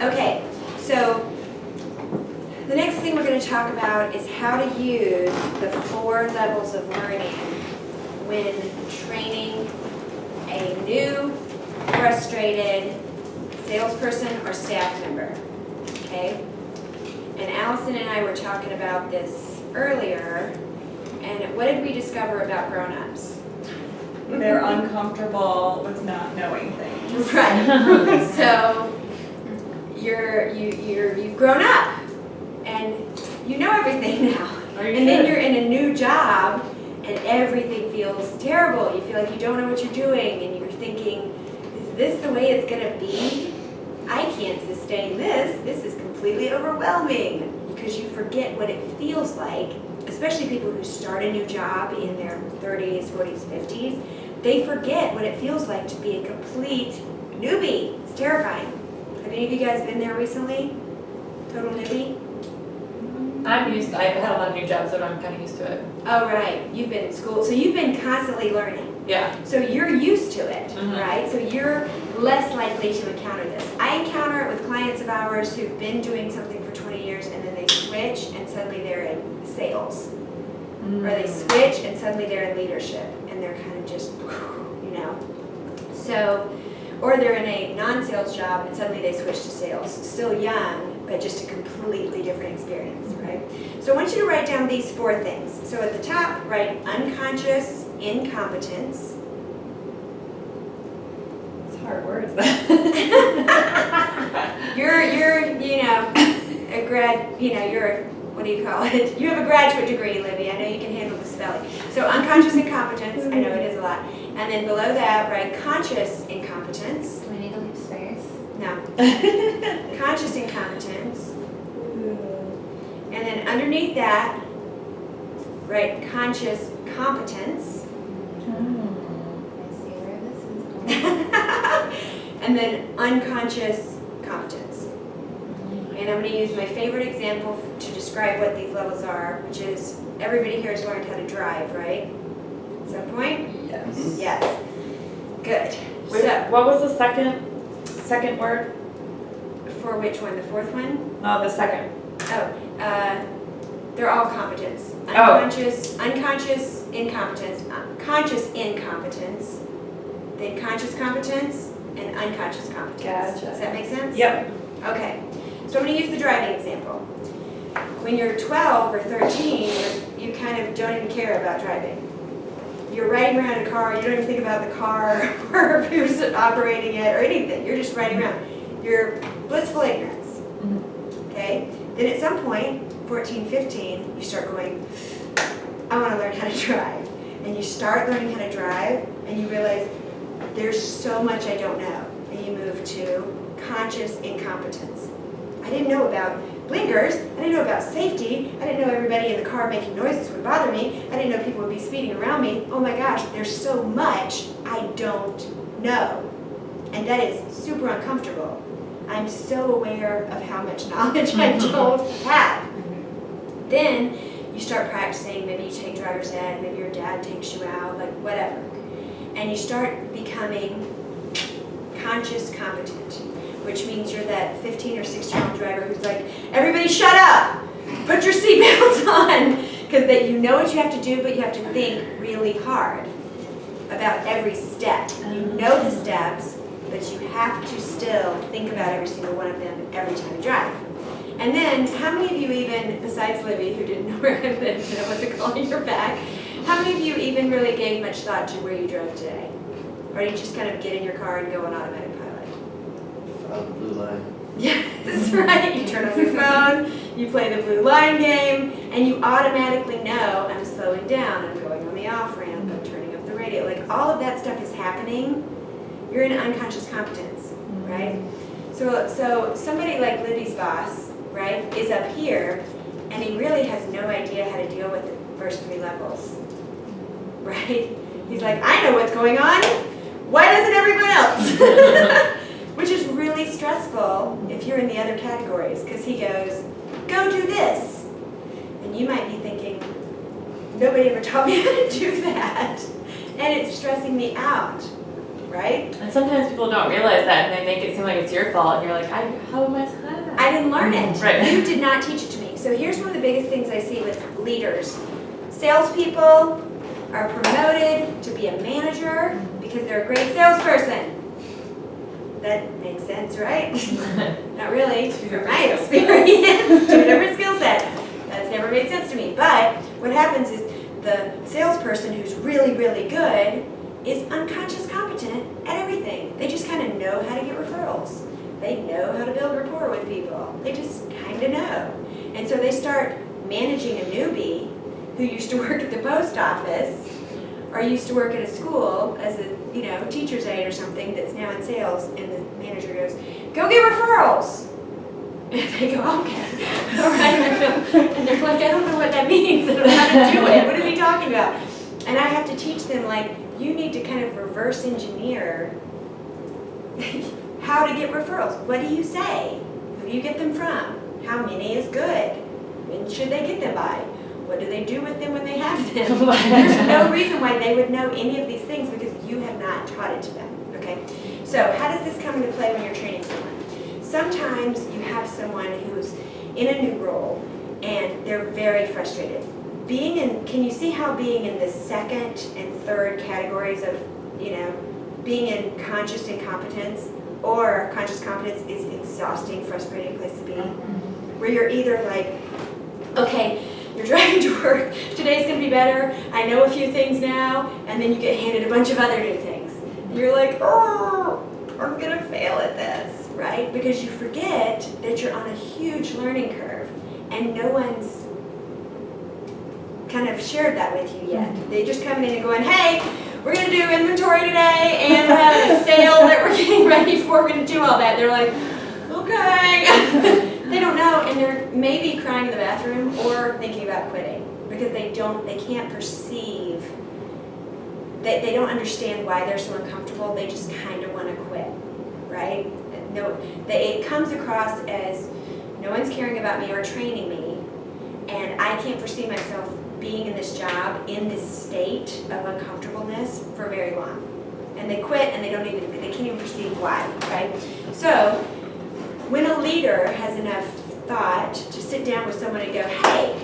Okay, so the next thing we're going to talk about is how to use the 4 levels of learning when training a new, frustrated salesperson or staff member. Okay? And Allison and I were talking about this earlier, and what did we discover about grown-ups? They're uncomfortable with not knowing things. Right. So you've grown up and you know everything now. And then you're in a new job and everything feels terrible. You feel like you don't know what you're doing and you're thinking, is this the way it's gonna be? I can't sustain this. This is completely overwhelming, because you forget what it feels like, especially people who start a new job in their 30s, 40s, 50s. They forget what it feels like to be a complete newbie. It's terrifying. Have any of you guys been there recently? Total newbie? I've had a lot of new jobs, so I'm kind of used to it. Oh, right. You've been in school. So you've been constantly learning. Yeah. So you're used to it, right? So you're less likely to encounter this. I encounter it with clients of ours who've been doing something for 20 years and then they switch and suddenly they're in sales. Or they switch and suddenly they're in leadership and they're kind of just, you know. So, or they're in a non-sales job and suddenly they switch to sales. Still young, but just a completely different experience, right? So I want you to write down these 4 things. So at the top, write unconscious incompetence. It's hard words. You're, you know, a grad, you know, you're, what do you call it? You have a graduate degree, Libby. I know you can handle the spelling. So unconscious incompetence, I know it is a lot. And then below that, write conscious incompetence. Do we need to leave space? No. Conscious incompetence. And then underneath that, write conscious competence. I see where this is going. And then unconscious competence. And I'm going to use my favorite example to describe what these levels are, which is everybody here has learned how to drive, right? At some point? Yes. Yes. Good. Wait, So, what was the second word? for which one? The 4th one? No, the second. They're all competence. Oh. Unconscious incompetence, conscious incompetence, then conscious competence, and unconscious competence. Gotcha. Does that make sense? Yep. Okay. So I'm going to use the driving example. When you're 12 or 13, you kind of don't even care about driving. You're riding around in a car, you don't even think about the car or who's operating it or anything. You're just riding around. You're blissful ignorance. Okay? Then at some point, 14, 15, you start going, I want to learn how to drive. And you start learning how to drive, and you realize there's so much I don't know. And you move to conscious incompetence. I didn't know about blinkers. I didn't know about safety. I didn't know everybody in the car making noises would bother me. I didn't know people would be speeding around me. Oh my gosh, there's so much I don't know. And that is super uncomfortable. I'm so aware of how much knowledge I don't have. Then you start practicing. Maybe you take driver's ed. Maybe your dad takes you out, like whatever. And you start becoming conscious competent, which means you're that 15 or 16-year-old driver who's like, everybody shut up, put your seatbelts on, because that you know what you have to do, but you have to think really hard about every step. You know the steps, but you have to still think about every single one of them every time you drive. And then, how many of you even, besides Libby, who didn't know where I lived and I wasn't calling her back, how many of you even really gave much thought to where you drove today? Or do you just kind of get in your car and go on automatic pilot? Blue line. Yes, right. You turn on your phone, you play the blue line game, and you automatically know I'm slowing down, I'm going on the off-ramp, I'm turning up the radio. Like all of that stuff is happening. You're in unconscious competence, right? So somebody like Libby's boss, right, is up here, and he really has no idea how to deal with the first 3 levels, right? He's like, I know what's going on. Why doesn't everyone else? Which is really stressful if you're in the other categories, because he goes, go do this. And you might be thinking, nobody ever taught me how to do that. And it's stressing me out. right? And sometimes people don't realize that and they make it seem like it's your fault and you're like, how am I to that? I didn't learn it. Right. You did not teach it to me. So here's one of the biggest things I see with leaders. Salespeople are promoted to be a manager because they're a great salesperson. That makes sense, right? Not really, from my experience. Two different skill sets. That's never made sense to me. But what happens is the salesperson who's really, really good is unconscious competent at everything. They just kind of know how to get referrals. They know how to build rapport with people. They just kind of know. And so they start managing a newbie who used to work at the post office or used to work at a school as a teacher's aide or something that's now in sales, and the manager goes, go get referrals. And they go, okay, all right. And they're like, I don't know what that means. I don't know how to do it. What is he talking about? And I have to teach them, like, you need to kind of reverse engineer how to get referrals. What do you say? Who do you get them from? How many is good? When should they get them by? What do they do with them when they have them? There's no reason why they would know any of these things because you have not taught it to them, okay? So how does this come into play when you're training someone? Sometimes you have someone who's in a new role and they're very frustrated. Can you see how being in the second and third categories of, being in conscious incompetence or conscious competence is exhausting, frustrating place to be? Where you're either like, okay, you're driving to work, today's gonna be better, I know a few things now, and then you get handed a bunch of other new things. And you're like, oh, I'm gonna fail at this, right? Because you forget that you're on a huge learning curve and no one's kind of shared that with you yet. They just come in and going, hey, we're gonna do inventory today and we're having a sale that we're getting ready for, we're gonna do all that. They're like, okay. They don't know, and they're maybe crying in the bathroom or thinking about quitting because they can't perceive, they don't understand why they're so uncomfortable. They just kind of want to quit, right? No, it comes across as no one's caring about me or training me, and I can't foresee myself being in this job in this state of uncomfortableness for very long. And they quit, and they can't even perceive why, right? So when a leader has enough thought to sit down with someone and go, hey,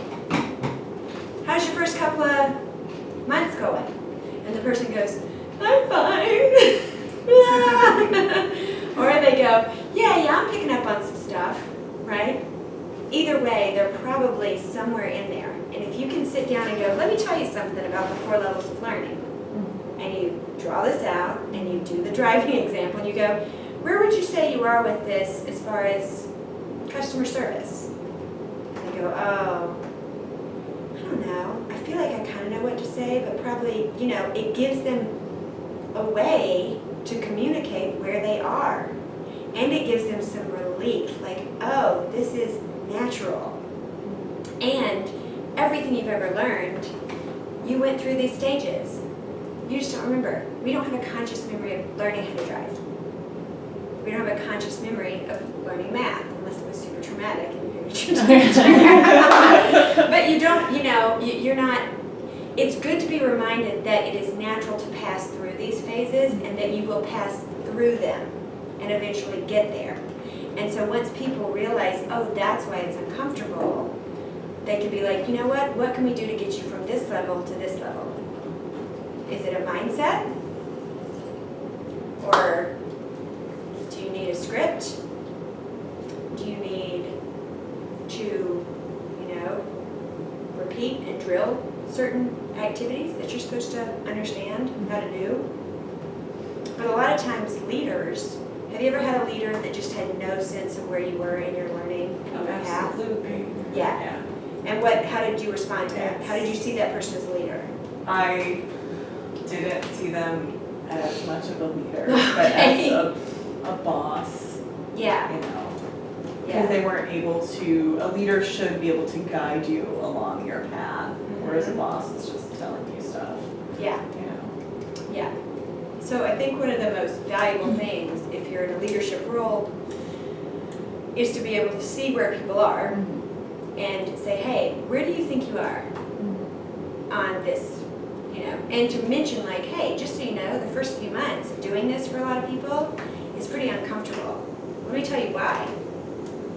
how's your first couple of months going? And the person goes, I'm fine. Or they go, yeah, I'm picking up on some stuff, right? Either way, they're probably somewhere in there. And if you can sit down and go, let me tell you something about the 4 levels of learning, and you draw this out, and you do the driving example, and you go, where would you say you are with this as far as customer service? And they go, oh, I don't know. I feel like I kind of know what to say, but probably, it gives them a way to communicate where they are. And it gives them some relief, like, oh, this is natural. And everything you've ever learned, you went through these stages. You just don't remember. We don't have a conscious memory of learning how to drive. We don't have a conscious memory of learning math, unless it was super traumatic and you're But you don't, you're not, it's good to be reminded that it is natural to pass through these phases and that you will pass through them and eventually get there. And so once people realize, oh, that's why it's uncomfortable, they can be like, you know what can we do to get you from this level to this level? Is it a mindset? Or do you need a script? Do you need to, repeat and drill certain activities that you're supposed to understand how to do? But a lot of times leaders, have you ever had a leader that just had no sense of where you were in your learning path? Absolutely. Yeah. And how did you respond to that? How did you see that person as a leader? I didn't see them as much of a leader, but as a boss, Yeah. because they weren't able to, a leader should be able to guide you along your path, whereas a boss is just telling you stuff, Yeah. Yeah. So I think one of the most valuable things, if you're in a leadership role, is to be able to see where people are and say, hey, where do you think you are on this you know, and to mention like, hey, just so you know, the first few months of doing this for a lot of people is pretty uncomfortable. Let me tell you why.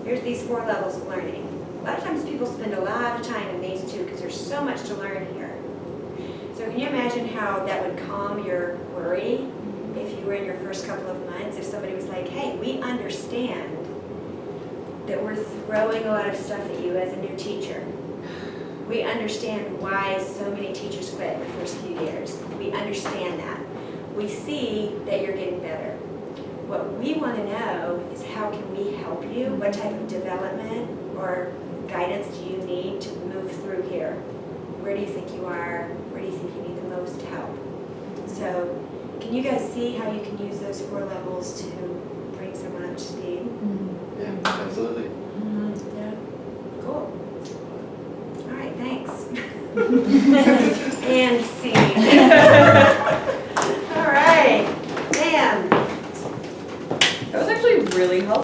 Here's these 4 levels of learning. A lot of times people spend a lot of time in these 2 because there's so much to learn here. So can you imagine how that would calm your worry if you were in your first couple of months, if somebody was like, hey, we understand that we're throwing a lot of stuff at you as a new teacher. We understand why so many teachers quit the first few years. We understand that. We see that you're getting better. What we want to know is how can we help you? What type of development or guidance do you need to move through here? Where do you think you are? Where do you think you need the most help? So can you guys see how you can use those 4 levels to bring someone up to speed? Yeah, absolutely. Yeah. Cool. All right, thanks. And see. All right, Dan. That was actually really helpful.